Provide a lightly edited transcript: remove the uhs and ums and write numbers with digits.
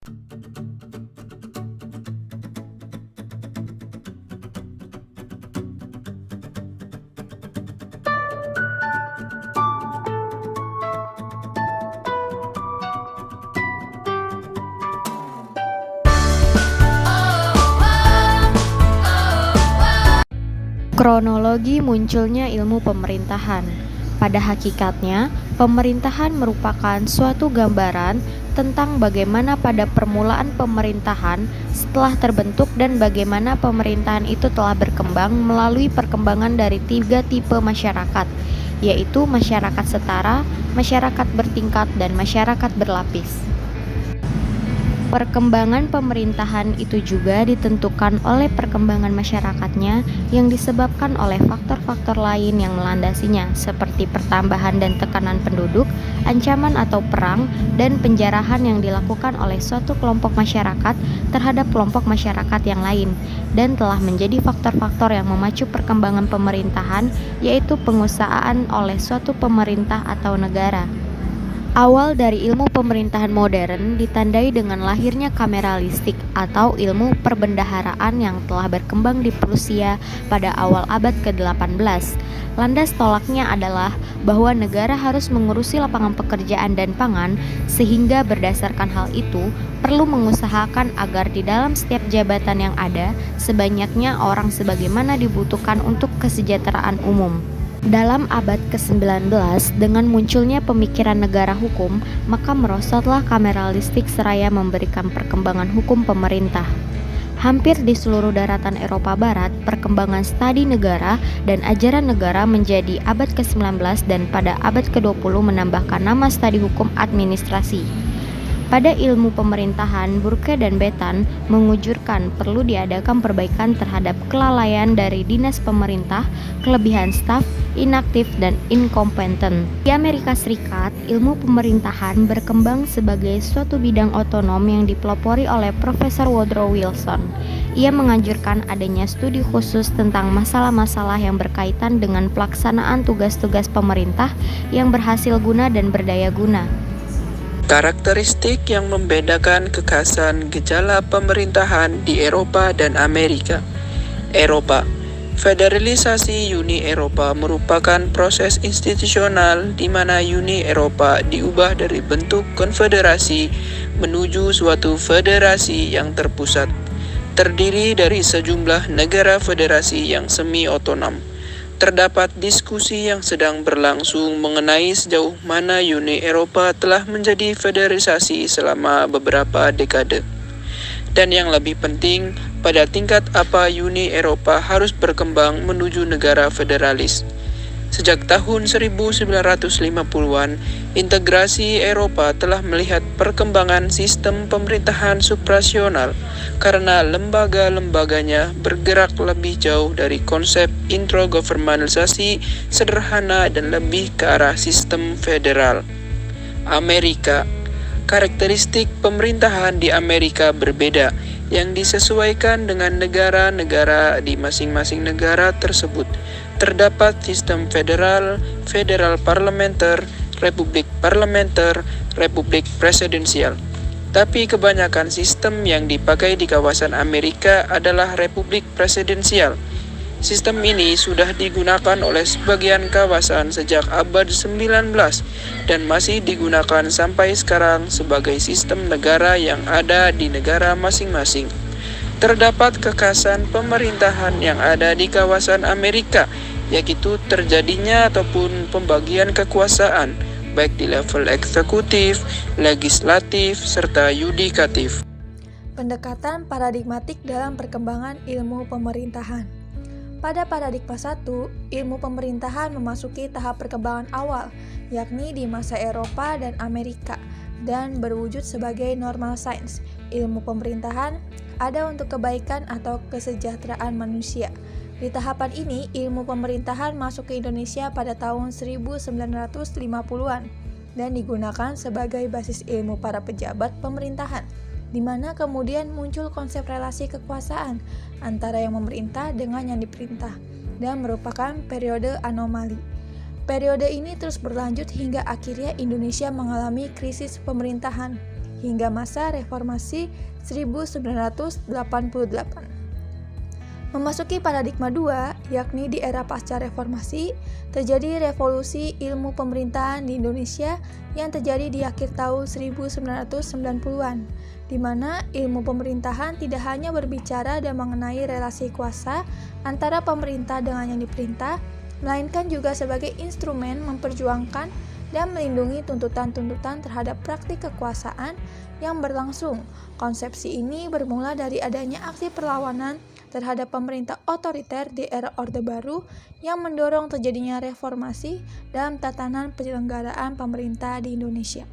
Kronologi munculnya ilmu pemerintahan. Pada hakikatnya, pemerintahan merupakan suatu gambaran tentang bagaimana pada permulaan pemerintahan setelah terbentuk dan bagaimana pemerintahan itu telah berkembang melalui perkembangan dari 3 tipe masyarakat, yaitu masyarakat setara, masyarakat bertingkat, dan masyarakat berlapis. Perkembangan pemerintahan itu juga ditentukan oleh perkembangan masyarakatnya yang disebabkan oleh faktor-faktor lain yang melandasinya, seperti pertambahan dan tekanan penduduk, ancaman atau perang, dan penjarahan yang dilakukan oleh suatu kelompok masyarakat terhadap kelompok masyarakat yang lain, dan telah menjadi faktor-faktor yang memacu perkembangan pemerintahan, yaitu penguasaan oleh suatu pemerintah atau negara. Awal dari ilmu pemerintahan modern ditandai dengan lahirnya kameralistik atau ilmu perbendaharaan yang telah berkembang di Prusia pada awal abad ke-18. Landas tolaknya adalah bahwa negara harus mengurusi lapangan pekerjaan dan pangan, sehingga berdasarkan hal itu perlu mengusahakan agar di dalam setiap jabatan yang ada sebanyaknya orang sebagaimana dibutuhkan untuk kesejahteraan umum. Dalam abad ke-19, dengan munculnya pemikiran negara hukum, maka merosotlah kameralistik seraya memberikan perkembangan hukum pemerintah. Hampir di seluruh daratan Eropa Barat, perkembangan studi negara dan ajaran negara menjadi abad ke-19 dan pada abad ke-20 menambahkan nama studi hukum administrasi. Pada ilmu pemerintahan, Burke dan Betan mengujurkan perlu diadakan perbaikan terhadap kelalaian dari dinas pemerintah, kelebihan staf, inaktif, dan inkompeten. Di Amerika Serikat, ilmu pemerintahan berkembang sebagai suatu bidang otonom yang dipelopori oleh Profesor Woodrow Wilson. Ia menganjurkan adanya studi khusus tentang masalah-masalah yang berkaitan dengan pelaksanaan tugas-tugas pemerintah yang berhasil guna dan berdaya guna. Karakteristik yang membedakan kekhasan gejala pemerintahan di Eropa dan Amerika. Eropa. Federalisasi Uni Eropa merupakan proses institusional di mana Uni Eropa diubah dari bentuk konfederasi menuju suatu federasi yang terpusat, terdiri dari sejumlah negara federasi yang semi-otonom. Terdapat diskusi yang sedang berlangsung mengenai sejauh mana Uni Eropa telah menjadi federalisasi selama beberapa dekade. Dan yang lebih penting, pada tingkat apa Uni Eropa harus berkembang menuju negara federalis. Sejak tahun 1950-an, integrasi Eropa telah melihat perkembangan sistem pemerintahan supranasional karena lembaga-lembaganya bergerak lebih jauh dari konsep intragovernmentalisasi sederhana dan lebih ke arah sistem federal. Amerika. Karakteristik pemerintahan di Amerika berbeda, yang disesuaikan dengan negara-negara di masing-masing negara tersebut. Terdapat sistem federal, federal parlementer, republik parlementer, republik presidensial. Tapi kebanyakan sistem yang dipakai di kawasan Amerika adalah republik presidensial. Sistem ini sudah digunakan oleh sebagian kawasan sejak abad 19 dan masih digunakan sampai sekarang sebagai sistem negara yang ada di negara masing-masing. Terdapat kekhasan pemerintahan yang ada di kawasan Amerika, yaitu terjadinya ataupun pembagian kekuasaan, baik di level eksekutif, legislatif, serta yudikatif. Pendekatan paradigmatik dalam perkembangan ilmu pemerintahan. Pada paradigma 1, ilmu pemerintahan memasuki tahap perkembangan awal, yakni di masa Eropa dan Amerika, dan berwujud sebagai normal science. Ilmu pemerintahan ada untuk kebaikan atau kesejahteraan manusia. Di tahapan ini, ilmu pemerintahan masuk ke Indonesia pada tahun 1950-an dan digunakan sebagai basis ilmu para pejabat pemerintahan, di mana kemudian muncul konsep relasi kekuasaan antara yang memerintah dengan yang diperintah, dan merupakan periode anomali. Periode ini terus berlanjut hingga akhirnya Indonesia mengalami krisis pemerintahan hingga masa reformasi 1988. Memasuki paradigma 2, yakni di era pasca reformasi, terjadi revolusi ilmu pemerintahan di Indonesia yang terjadi di akhir tahun 1990-an, di mana ilmu pemerintahan tidak hanya berbicara dan mengenai relasi kuasa antara pemerintah dengan yang diperintah, melainkan juga sebagai instrumen memperjuangkan dan melindungi tuntutan-tuntutan terhadap praktik kekuasaan yang berlangsung. Konsepsi ini bermula dari adanya aksi perlawanan terhadap pemerintah otoriter di era Orde Baru yang mendorong terjadinya reformasi dalam tatanan penyelenggaraan pemerintah di Indonesia.